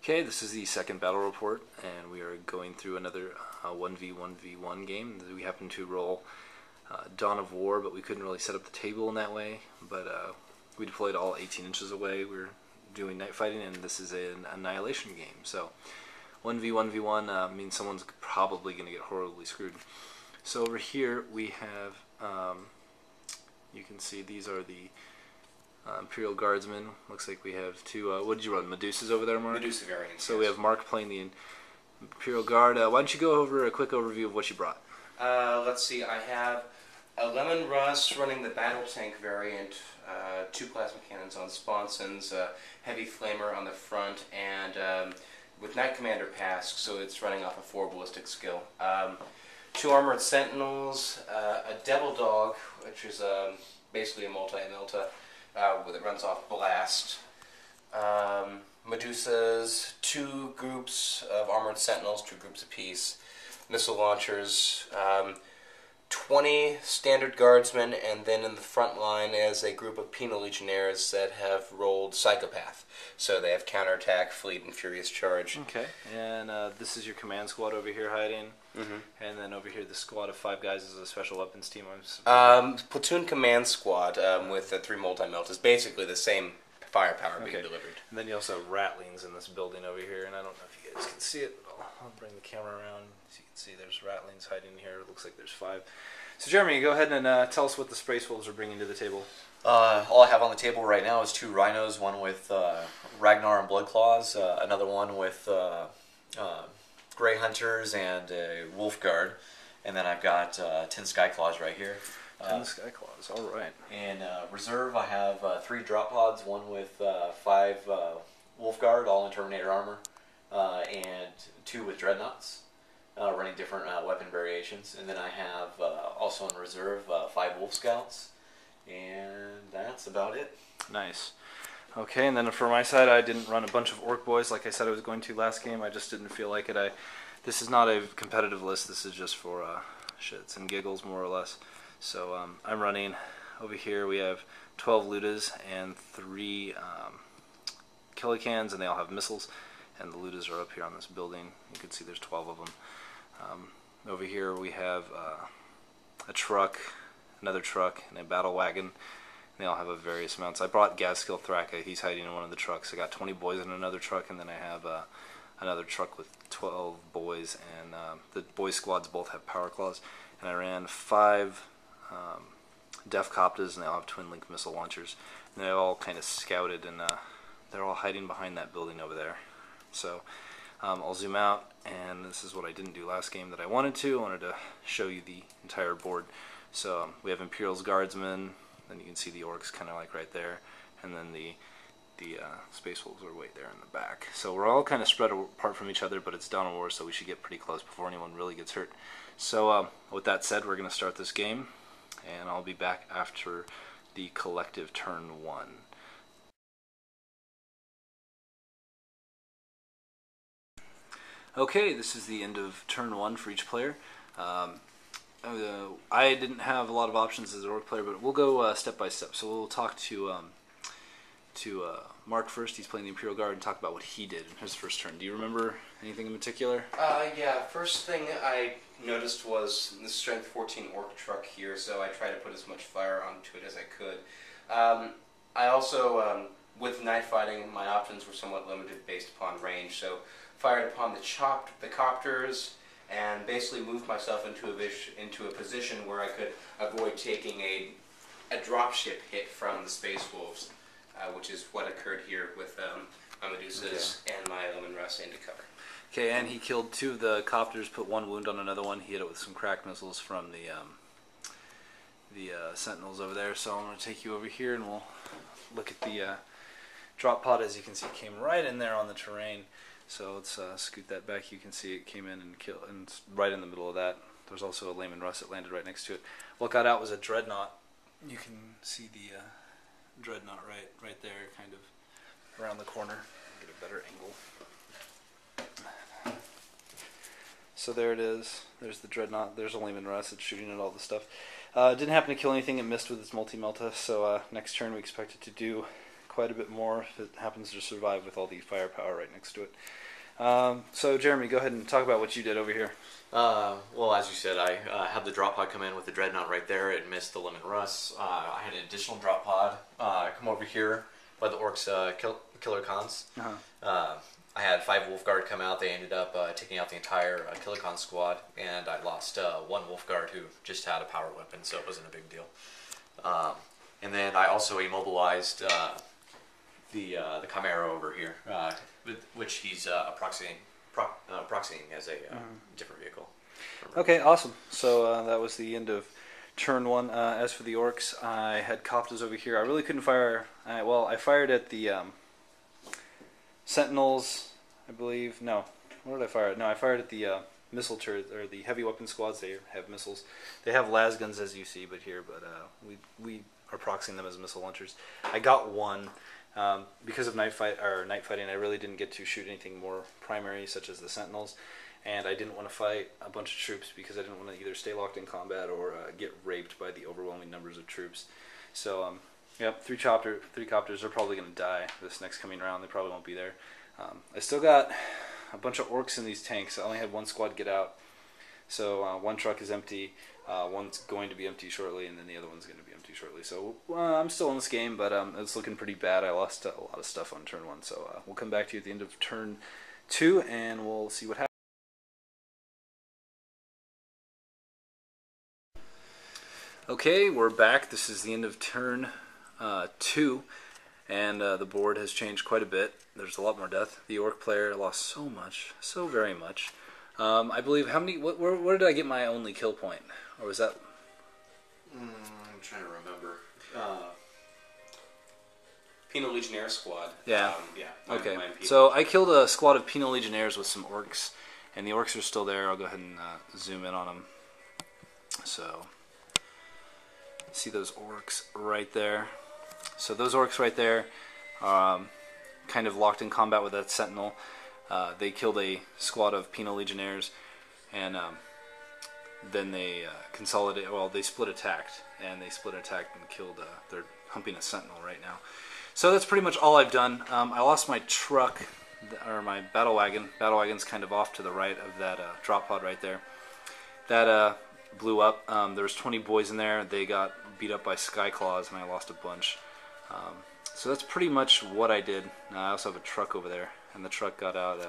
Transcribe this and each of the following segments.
Okay, this is the second battle report, and we are going through another 1v1v1 game. We happen to roll Dawn of War, but we couldn't really set up the table in that way. But we deployed all 18 inches away. We're doing night fighting, and this is an annihilation game. So 1v1v1 means someone's probably going to get horribly screwed. So over here we have, you can see these are the Imperial Guardsmen. Looks like we have two, what did you run, Medusas over there, Mark? Medusa variants, So yes. we have Mark playing the Imperial Guard. Why don't you go over a quick overview of what you brought? Let's see, I have a Lemon Russ running the Battle Tank variant, 2 plasma cannons on sponsons, heavy flamer on the front, and with Knight Commander Pask, so it's running off a 4 ballistic skill. 2 armored sentinels, a Devil Dog, which is basically a multi-melta, that runs off blast. Medusas, 2 groups of armored sentinels, 2 groups apiece. Missile launchers, 20 standard guardsmen, and then in the front line is a group of penal legionnaires that have rolled psychopath. So they have counterattack, fleet, and furious charge. Okay, and this is your command squad over here hiding. And then over here, the squad of 5 guys is a special weapons team. Platoon command squad with 3 multi-meltas, basically the same firepower being delivered. And then you also have ratlings in this building over here, and I don't know if you guys can see it, but I'll bring the camera around so you can see there's ratlings hiding here. It looks like there's 5. So Jeremy, go ahead and tell us what the spacewolves are bringing to the table. All I have on the table right now is 2 rhinos, one with Ragnar and Bloodclaws, another one with Grey Hunters and a Wolf Guard, and then I've got 10 Skyclaws right here. 10 Skyclaws, alright. In reserve I have 3 drop pods, one with 5 Wolf Guard, all in Terminator armor, and 2 with Dreadnoughts, running different weapon variations, and then I have also in reserve 5 Wolf Scouts, and that's about it. Nice. Okay, and then for my side, I didn't run a bunch of Ork Boys like I said I was going to last game. I just didn't feel like it. This is not a competitive list. This is just for shits and giggles, more or less. So I'm running over here. We have 12 Ludas and 3 Killicans, and they all have missiles. And the Ludas are up here on this building. You can see there's 12 of them. Over here we have a truck, another truck, and a battle wagon. They all have a various amounts. I brought Gaskill Thraka. He's hiding in one of the trucks. I got 20 boys in another truck, and then I have another truck with 12 boys, and the boy squads both have power claws. And I ran 5 Def Coptas, and they all have twin link missile launchers. And they're all kind of scouted, and they're all hiding behind that building over there. So I'll zoom out, and this is what I didn't do last game that I wanted to. I wanted to show you the entire board. So we have Imperial's Guardsmen. Then you can see the Orks kind of like right there, and then the Space Wolves are way there in the back. So we're all kind of spread apart from each other, but it's Dawn of War, so we should get pretty close before anyone really gets hurt. So with that said, we're going to start this game, and I'll be back after the collective turn 1. Okay, this is the end of turn 1 for each player. I didn't have a lot of options as an Ork player, but we'll go step by step. So we'll talk to Mark first. He's playing the Imperial Guard, and talk about what he did in his first turn. Do you remember anything in particular? Yeah, first thing I noticed was the strength 14 Ork truck here, so I tried to put as much fire onto it as I could. I also, with night fighting, my options were somewhat limited based upon range, so fired upon the copters, and basically moved myself into a position where I could avoid taking a dropship hit from the Space Wolves, which is what occurred here with my Medusas and my Lemon Russ into cover. Okay, and he killed 2 of the copters, put 1 wound on another one. He hit it with some crack missiles from the Sentinels over there. So I'm going to take you over here, and we'll look at the drop pod. As you can see, it came right in there on the terrain. So let's scoot that back. You can see it came in and killed, and right in the middle of that. There's also a Lemon Russ that landed right next to it. What got out was a Dreadnought. You can see the Dreadnought right there, kind of around the corner. Get a better angle. So there it is. There's the Dreadnought. There's a Lemon Russ. It's shooting at all the stuff. Didn't happen to kill anything. It missed with its multi-melta. So next turn we expect it to do quite a bit more if it happens to survive with all the firepower right next to it. So Jeremy, go ahead and talk about what you did over here. Well, as you said, I had the drop pod come in with the dreadnought right there. It missed the lemon rust. I had an additional drop pod come over here by the Orks killer cons. I had 5 Wolf Guard come out. They ended up taking out the entire killer con squad, and I lost 1 Wolf Guard who just had a power weapon, so it wasn't a big deal. And then I also immobilized the Chimera over here, which he's proxying as a different vehicle. Okay, awesome. So that was the end of turn 1. As for the Orks, I had Coptas over here. I really couldn't fire. Well, I fired at the Sentinels, I believe. No, where did I fire at? No, I fired at the missile turret, or the heavy weapon squads. They have missiles. They have las guns, as you see, but here, but we are proxying them as missile launchers. I got 1. Because of night fighting, I really didn't get to shoot anything more primary, such as the Sentinels, and I didn't want to fight a bunch of troops because I didn't want to either stay locked in combat or get raped by the overwhelming numbers of troops. So, yep, 3 copters are probably going to die this next coming round. They probably won't be there. I still got a bunch of Orks in these tanks. I only had 1 squad get out. So 1 truck is empty, 1's going to be empty shortly, and then the other one's going to be empty shortly. So I'm still in this game, but it's looking pretty bad. I lost a lot of stuff on turn 1, so we'll come back to you at the end of turn 2, and we'll see what happens. Okay, we're back. This is the end of turn 2, and the board has changed quite a bit. There's a lot more death. The Ork player lost so much, so very much. I believe, how many, where did I get my only kill point? Or was that? I'm trying to remember. Penal Legionnaire squad. Yeah. Okay. So I killed a squad of Penal Legionnaires with some Orks, and the Orks are still there. I'll go ahead and zoom in on them. So, see those Orks right there. So those Orks right there, kind of locked in combat with that Sentinel. They killed a squad of Penal Legionnaires, and then they consolidated. Well, they split attacked, and killed. They're humping a Sentinel right now. So that's pretty much all I've done. I lost my truck, or my battle wagon. Battle wagon's kind of off to the right of that drop pod right there. That blew up. There was 20 boys in there. They got beat up by Skyclaws, and I lost a bunch. So that's pretty much what I did. I also have a truck over there, and the truck got out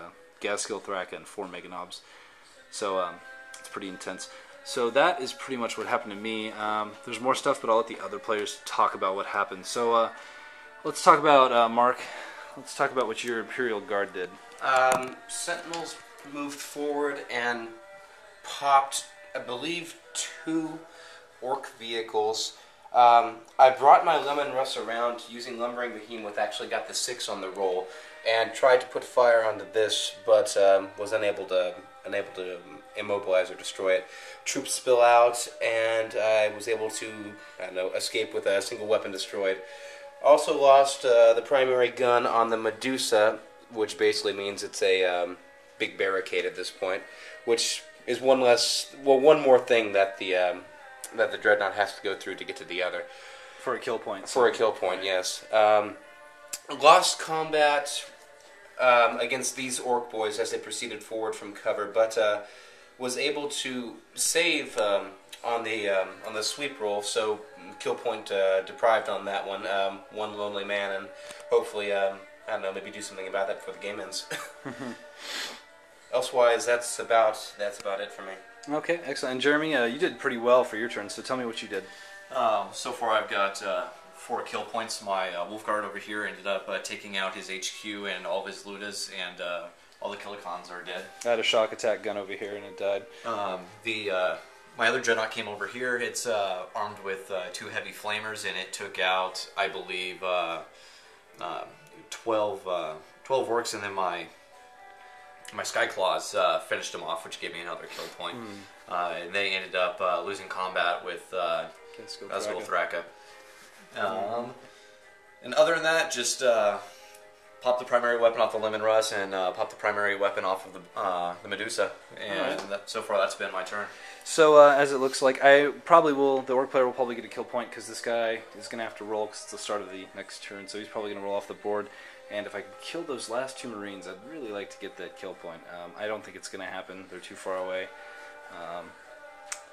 Gaskill Thraka and 4 Meganobs. So it's pretty intense. So that is pretty much what happened to me. There's more stuff, but I'll let the other players talk about what happened. So let's talk about, Mark, let's talk about what your Imperial Guard did. Sentinels moved forward and popped, I believe, 2 Ork vehicles. I brought my Lemon Russ around using Lumbering Behemoth, actually got the 6 on the roll, and tried to put fire onto this, but was unable to immobilize or destroy it. Troops spill out, and I was able to, I don't know, escape with a single weapon destroyed. Also lost the primary gun on the Medusa, which basically means it's a big barricade at this point, which is one more thing that the Dreadnought has to go through to get to the other. For a kill point. For a kill point, yes. Lost combat against these Ork boys as they proceeded forward from cover, but was able to save on the sweep roll, so kill point deprived on that one. One lonely man, and hopefully, I don't know, maybe do something about that before the game ends. Elsewise, that's about it for me. Okay, excellent. And Jeremy, you did pretty well for your turn, so tell me what you did. So far I've got 4 kill points. My Wolf Guard over here ended up taking out his HQ and all of his Ludas, and all the Killicons are dead. I had a shock attack gun over here, and it died. My other Dreadnought came over here. It's armed with 2 heavy flamers, and it took out, I believe, 12 Orks, and then my Skyclaws finished them off, which gave me another kill point. And they ended up losing combat with Gaskill Thraka. And other than that, just pop the primary weapon off the Lemon Russ and pop the primary weapon off of the Medusa. And so far that's been my turn. So as it looks like, the Orc player will probably get a kill point because this guy is going to have to roll because it's the start of the next turn, so he's probably going to roll off the board. And if I can kill those last 2 Marines, I'd really like to get that kill point. I don't think it's going to happen. They're too far away.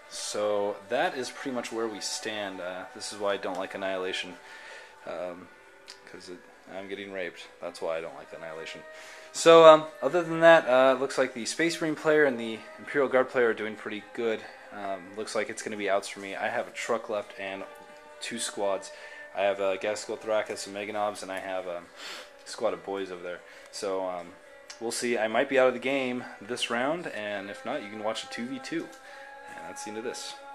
So that is pretty much where we stand. This is why I don't like Annihilation, because I'm getting raped. That's why I don't like Annihilation. So other than that, it looks like the Space Marine player and the Imperial Guard player are doing pretty good. Looks like it's going to be outs for me. I have a truck left and 2 squads. I have a Gaskell Thrakus and Meganobs, and I have a squad of boys over there. So we'll see. I might be out of the game this round, and if not, you can watch a 2v2. And that's the end of this.